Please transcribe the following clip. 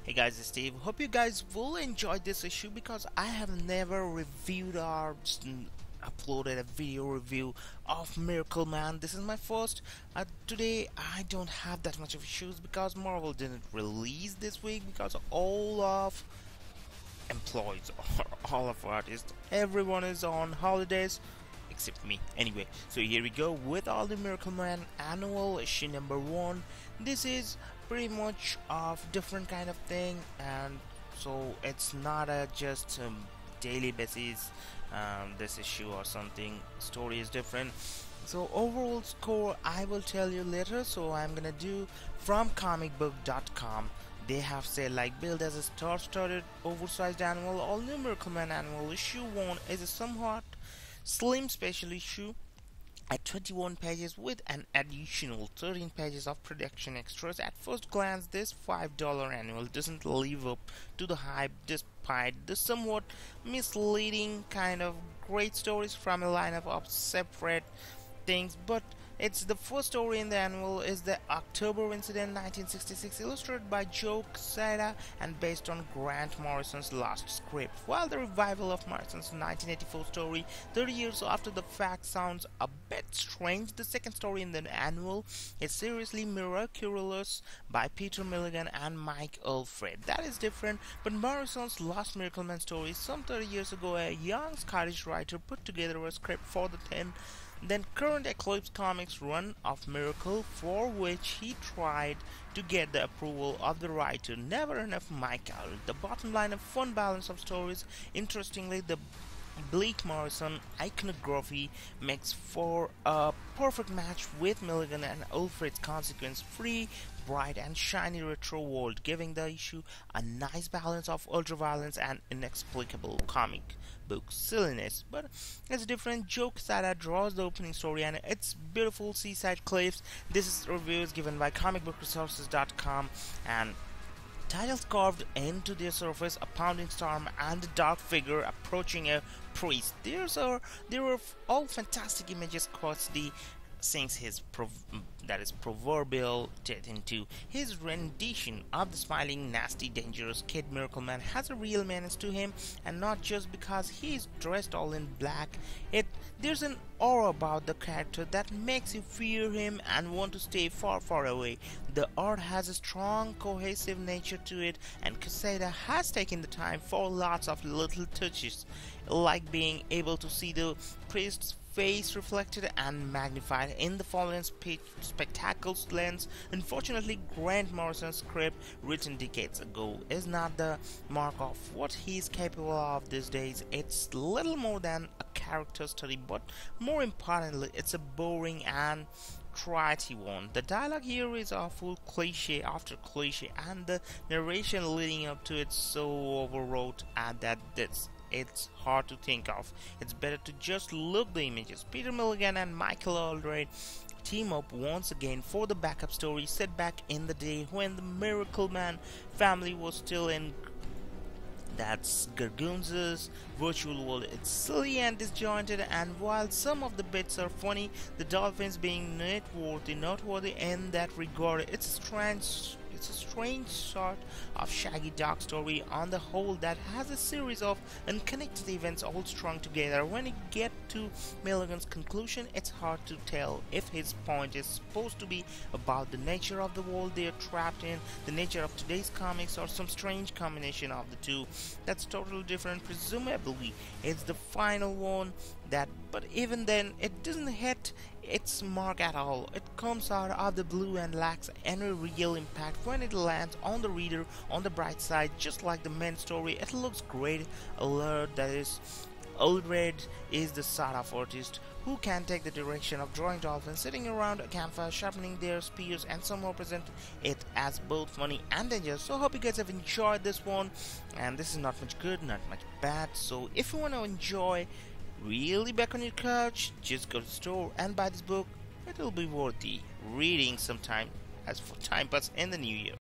Hey guys, it's Steve. Hope you guys will enjoy this issue because I have never reviewed or uploaded a video review of Miracleman. This is my first. Today I don't have that much of issues because Marvel didn't release this week because all of employees or all of artists, everyone is on holidays except me. Anyway, so here we go with all the Miracleman Annual issue number 1. This is pretty much of different kind of thing, and so it's not a just daily basis this issue or something. Story is different. So overall score I will tell you later, so I'm gonna do from comicbook.com. They have said like build as a star-studded oversized annual. All new Miracleman Annual issue 1 is a somewhat slim special issue at 21 pages with an additional 13 pages of production extras. At first glance, this $5 annual doesn't live up to the hype despite the somewhat misleading kind of great stories from a lineup of separate things, but it's the first story in the annual is the October Incident 1966, illustrated by Joe Quesada and based on Grant Morrison's last script. While the revival of Morrison's 1984 story 30 years after the fact sounds a bit strange, the second story in the annual is seriously miraculous by Milligan and Mike Allred. That is different, but Morrison's last Miracleman story some 30 years ago, a young Scottish writer put together a script for the then current Eclipse Comics run of Miracle, for which he tried to get the approval of the writer. Never enough Mike Allred. The bottom line, a fun balance of stories. Interestingly, the bleak Morrison iconography makes for a perfect match with Milligan and Allred's consequence-free, bright and shiny retro world, giving the issue a nice balance of ultraviolence and inexplicable comic book silliness. But it's different. Joe Quesada draws the opening story and its beautiful seaside cliffs. This review is given by comicbookresources.com, and titles carved into their surface, a pounding storm and a dark figure approaching a priest. There are all fantastic images Quesada sinks his proverbial teeth into. His rendition of the smiling, nasty, dangerous kid Miracleman has a real menace to him, and not just because he is dressed all in black. There's an aura about the character that makes you fear him and want to stay far, far away. The art has a strong, cohesive nature to it, and Quesada has taken the time for lots of little touches, like being able to see the priest's face reflected and magnified in the fallen spectacle's lens. Unfortunately, Grant Morrison's script, written decades ago, is not the mark of what he's capable of these days. It's little more than a character study, but more importantly, it's a boring and trite one. The dialogue here is a full cliche after cliche, and the narration leading up to it so overwrought that it's hard to think of. It's better to just look the images. Milligan and Mike Allred team up once again for the backup story set back in the day when the Miracleman family was still in that's Gargunza's virtual world. It's silly and disjointed, and while some of the bits are funny, the dolphins being noteworthy in that regard, it's a strange sort of shaggy dark story on the whole that has a series of unconnected events all strung together. When you get to Milligan's conclusion, it's hard to tell if his point is supposed to be about the nature of the world they are trapped in, the nature of today's comics, or some strange combination of the two that's totally different. Presumably it's the final one, but even then it doesn't hit its mark at all. It comes out of the blue and lacks any real impact when it lands on the reader. On the bright side, just like the main story, it looks great. Allred is the sort of artist who can take the direction of drawing dolphins sitting around a campfire sharpening their spears and somehow present it as both funny and dangerous. So I hope you guys have enjoyed this one, and this is not much good, not much bad. So if you want to enjoy really back on your couch, just go to the store and buy this book. It'll be worthy reading sometime as for time pass in the new year.